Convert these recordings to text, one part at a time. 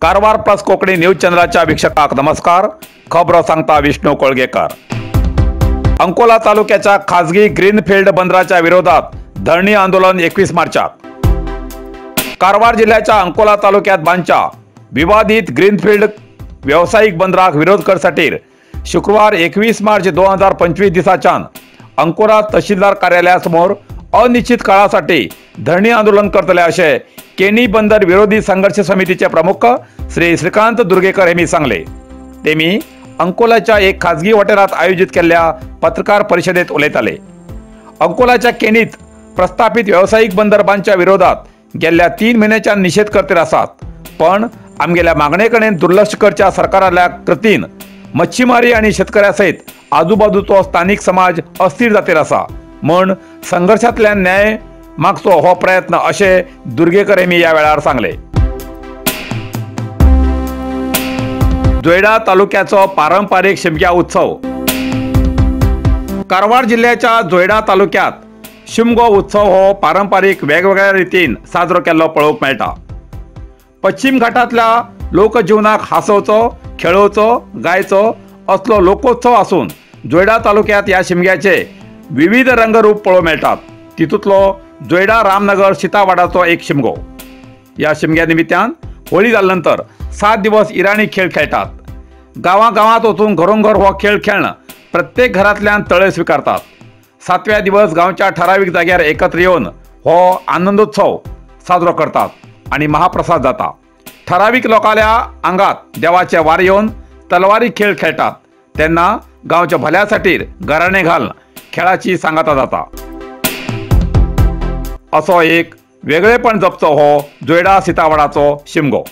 Karwar plus Konkani news चॅनलच्या वीक्षकांक नमस्कार. खबर सांगता विष्णू कोळगेकर. अंकोला तालुक्याच्या खासगी ग्रीनफील्ड बंदराच्या विरोधात धरणी आंदोलन 21 मार्चात. कारवार जिल्ह्याच्या अंकोला तालुक्यात बांधच्या विवादित ग्रीनफील्ड व्यावसायिक बंदराक विरोध करसाठी शुक्रवार 21 मार्च 2025 दिसाच्यान अंकोला तहसीलदार कार्यालयासमोर अनिश्चित काळासाठी धरणी आंदोलन करतले असे केनी बंदर विरोधी संघर्ष समितीचे प्रमुख श्री श्रीकांत दुर्गेकर यांनी सांगले. तेमी अंकोलाच्या एक खासगी हॉटेलात आयोजित केलेल्या पत्रकार परिषदेत उलयताले. अंकोलाच्या केनीत प्रस्थापित व्यावसायिक बंदर बांधच्या विरोधात गेल्या 3 महिन्याच्या निषेध करते आसात, पण आमगेल्या मागणेकडेन दुर्लक्ष करच्या सरकाराल्या कृतीन मच्छीमारी आणि शेतकऱ्यासहित आजूबाजूचो स्थानिक समाज अस्थिर जातेर आसा म्हण संघर्षातल्यान न्याय मागचो हो प्रयत्न असे दुर्गेकर यांनी या वेळार सांगले. जोयडा तालुक्याचो पारंपारिक शिमग्या उत्सव. कारवार जिल्ह्याच्या जोयडा तालुक्यात शिमगो उत्सव हो पारंपारिक वेगवेगळ्या रितीन साजरो केल्लो पळोवंक मेळटा. पश्चिम घाटांतल्या लोकजीवनाक हांसोवचो, खेळोवचो, गायचो असलो लोकोत्सव आसून जोयडा तालुक्यात या शिमग्याचे विविध रंगरूप पळोवंक मेळटात. तितूंतलो जोयडा रामनगर सीतावाडाचो एक शिमगो. या शिमग्या निमित्तान होळी जाल्ल्यानंतर 7 दिवस इराणी खेळ खेळटात. गांवांत वचून घरोघर हो खेळ खेळणं प्रत्येक घरांतल्यान तळे स्वीकारतात. 7व्या दिवस गांवच्या ठराविक जाग्यार एकत्र येवन हो आनंदोत्सव साजरो करतात आणि महाप्रसाद जाता. ठराविक लोकांच्या आंगात देवाचे वार येवन तलवारी खेळ खेळटात तेन्ना गांवच्या भल्या खातीर घराणे घालून खेळाची सांगता जाता. असो एक वेगळेपण जपचो हो जोयडा सीतावाडाचो शिमगो.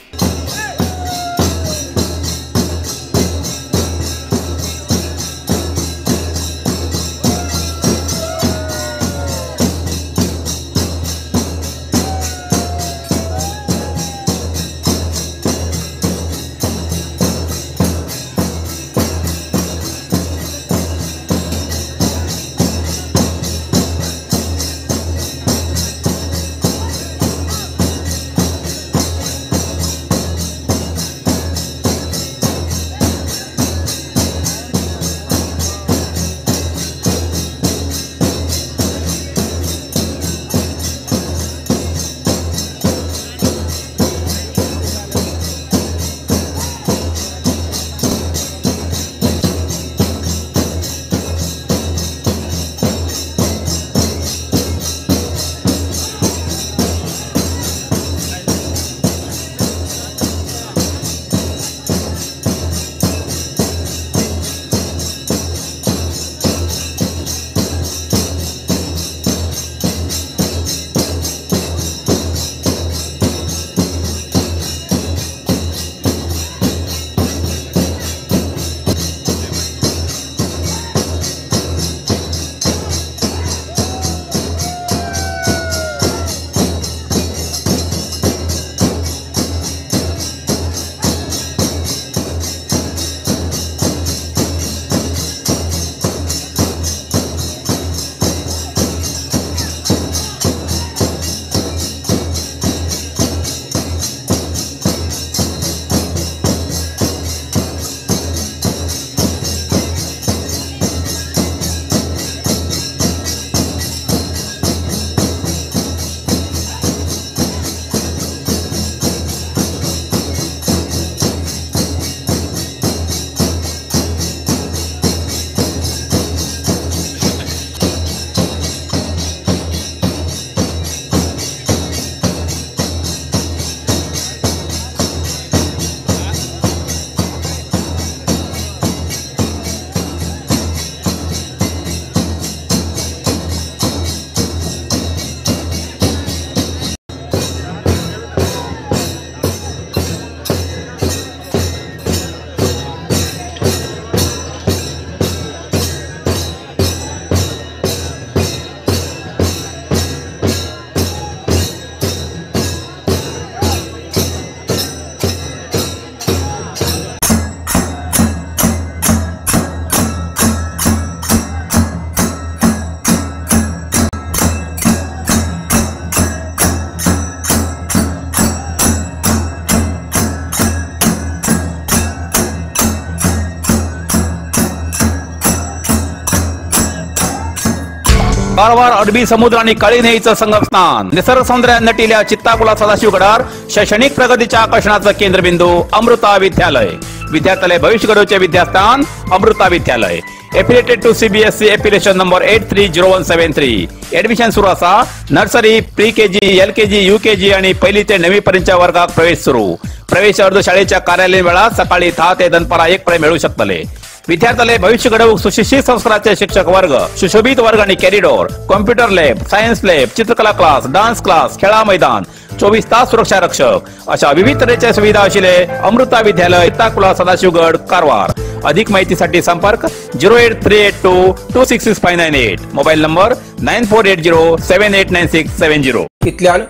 कारवार अरबी समुद्र आणि काळी नदीचं संगमस्थान, निसर्ग सौंदर्याने नटिल्या चित्ताकुला सदाशिवगडावर शैक्षणिक प्रगतीच्या आकर्षणाचं केंद्रबिंदू अमृता विद्यालय. विद्यार्थ्यालय भविष्य घडवचे विद्यास्थान Amrita Vidyalaya. Affiliated to CBSE application number 830173. Admission सुरू असा. Nursery, pre KG, LKG, UKG आणि पहिली ते 9वी पर्यंतच्या वर्गात प्रवेश सुरू. प्रवेश अर्ज शाळेच्या कार्यालयीन वेळा सकाळी 10 ते दनपारा 1 पर्यंत मिळू शकतले. विद्यार्थ्यालय भविष्य घडवूक सुशिक्षित संस्काराचे शिक्षक वर्ग, सुशोभित वर्ग आणि corridor, computer lab, science lab, चित्रकला क्लास, डान्स क्लास, खेळा मैदान, 24 तास सुरक्षा रक्षक अशा विविध तऱ्हेच्या सुविधा असलेले अमृता विद्यालय, चित्ताकुला सदाशिवगड, कारवार. अधिक माहितीसाठी संपर्क 08382266598. Mobile number 9480789670. इतल्यान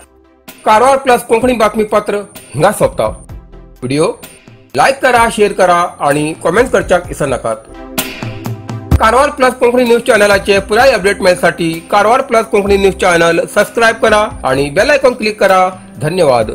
कारवार प्लस कोंकणी बातमीपत्र हिंगा सोंपता. व्हिडिओ लाईक करा, शेअर करा आणि कमेंट करच्याक विसरू नाकात. कारवार प्लस कोंकणी न्यूज चॅनलाचे पुराय अपडेट मिळण्यासाठी Karwar plus Konkani news channel subscribe करा आणि बेल आयकॉन क्लिक करा. धन्यवाद.